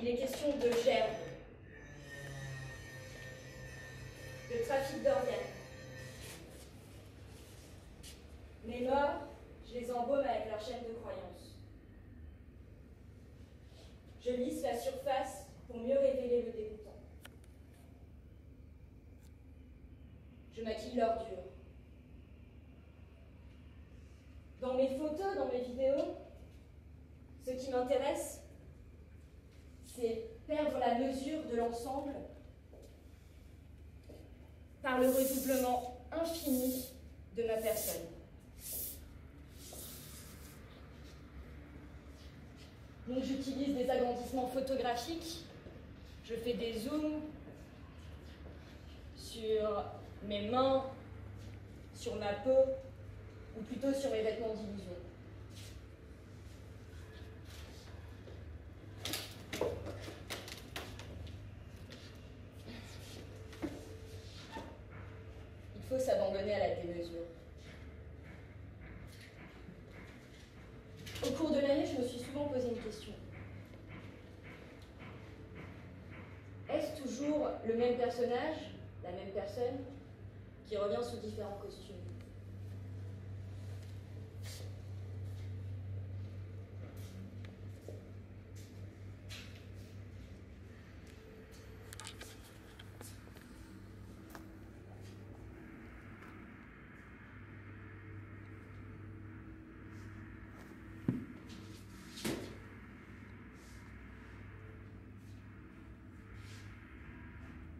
Il est question de gerbe, de trafic d'organes. Mes morts, je les embaume avec leur chaîne de croyance. Je lisse la surface pour mieux révéler le dégoûtant. Je maquille l'ordure. Dans mes photos, dans mes vidéos, ce qui m'intéresse, c'est perdre la mesure de l'ensemble par le redoublement infini de ma personne. Donc j'utilise des agrandissements photographiques, je fais des zooms sur mes mains, sur ma peau, ou plutôt sur mes vêtements d'illusion. Il faut s'abandonner à la démesure. Au cours de l'année, je me suis souvent posé une question. Est-ce toujours le même personnage, la même personne, qui revient sous différents costumes ?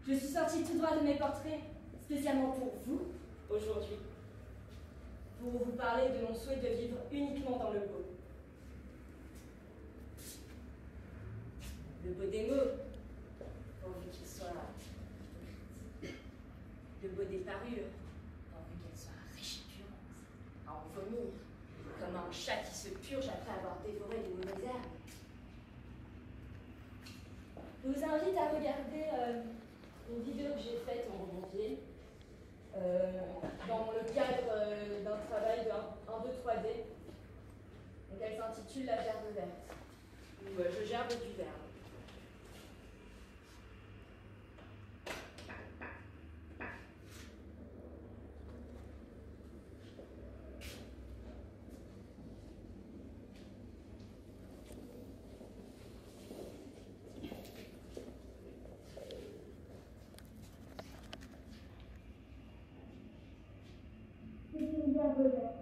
Je suis sortie tout droit de mes portraits, spécialement pour vous, aujourd'hui, pour vous parler de mon souhait de vivre uniquement dans le beau. Le beau des mots, pourvu qu'il soit hypocrite. Le beau des parures, pourvu qu'elles soient réchipurantes, à en vomir, comme un chat qui se purge après avoir dévoré les mauvaises herbes. Je vous invite à regarder une vidéo que j'ai faite en janvier dans le cadre d'un travail de 1-2 3D. Donc elle s'intitule La gerbe verte, où je gerbe du verbe. C'est une gerbe verte.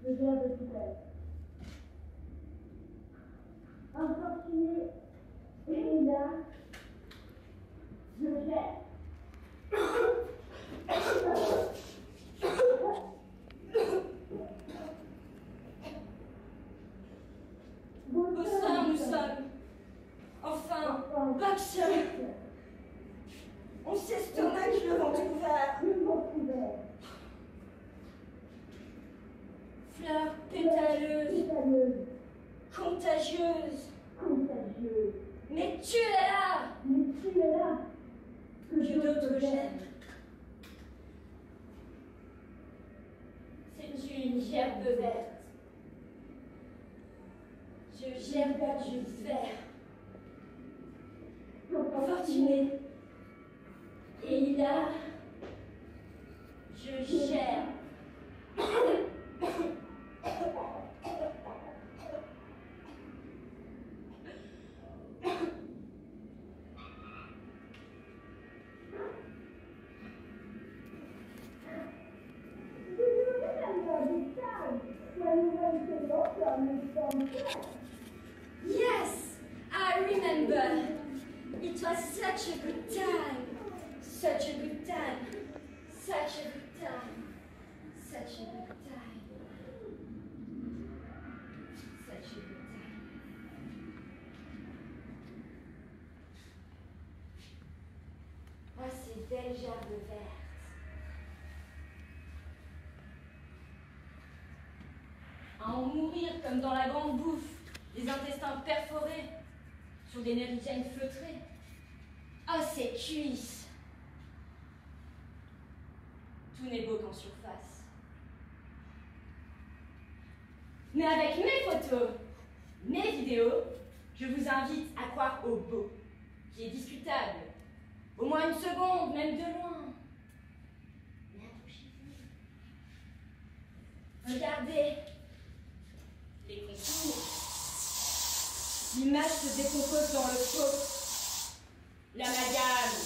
Le gerbe poubelle. Infortuné et là, je jette. Bosseurs nous sommes, enfin, boxeurs. On s'estomaque le ventre ouvert. Le ventre ouvert. Fleurs pétaleuses, Pétaleuse. contagieuses. Contagieuse. Mais tu es là, Mais tu es là. que d'autres j'aime. C'est une gerbe verte. Je gerbe du vert. Fortuné. Et il a, je gerbe. Yes, I remember. It was such a good time. Such a good time. Such a good time. Such a good time. Such a good time. Oh, ces belles gerbes vertes. À en mourir comme dans la grande bouffe, les intestins perforés sur des méridiennes feutrées. Oh, ces cuisses! Tout n'est beau qu'en surface. Mais avec mes photos, mes vidéos, je vous invite à croire au beau, qui est discutable. Au moins une seconde, même de loin. Mais approchez-vous. Regardez les contours. L'image se décompose dans le faux. L'amalgame,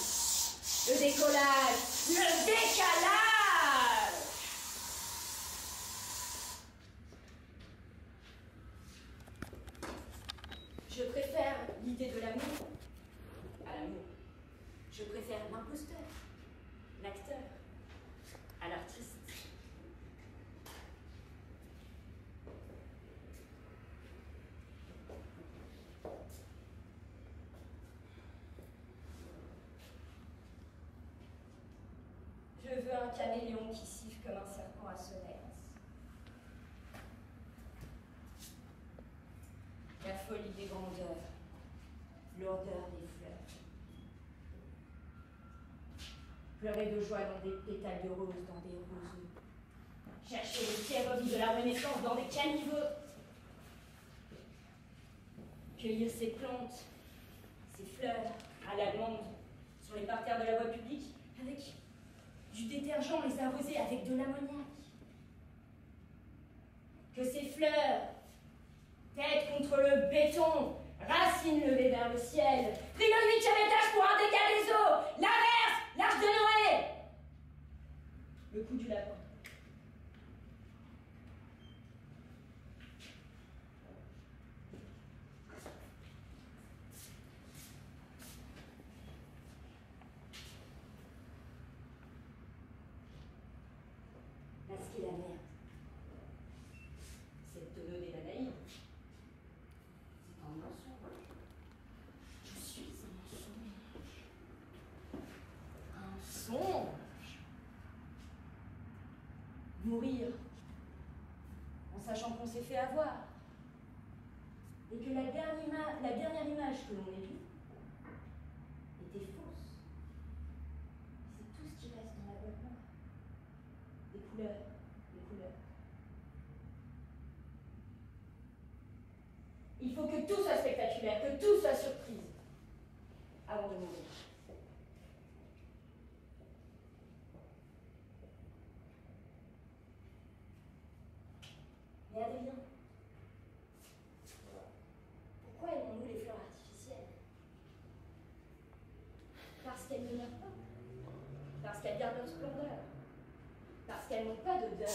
le décollage, le décalage. Je préfère l'idée de l'amour à l'amour. Je préfère l'imposteur, l'acteur, à l'artiste. Je veux un caméléon qui siffle comme un serpent à sonnette. La folie des grandeurs, l'odeur des fleurs. Pleurer de joie dans des pétales de rose, dans des roseaux. Chercher les pierreries de la Renaissance dans des caniveaux. Cueillir ces plantes, ces fleurs à l'allemande sur les parterres de la voie publique avec du détergent, les arroser avec de l'ammoniac. Que ces fleurs, tête contre le béton, racines levées vers le ciel, pris le 8e étage pour un dégât des eaux, l'averse, l'arche de Noé. Le coup du lapin. Masquer la merde. C'est de donner la naïve. C'est un mensonge. Je suis un mensonge. Un songe. Mourir en sachant qu'on s'est fait avoir. Et que la dernière image que l'on ait vue était fausse. C'est tout ce qui reste dans la boîte noire. Des couleurs, des couleurs. Il faut que tout soit spectaculaire, que tout soit surprise, avant de mourir. Mais Adrien, pourquoi aimons-nous les fleurs artificielles? Parce qu'elles ne meurent pas, parce qu'elles gardent leur splendeur, parce qu'elles n'ont pas d'odeur.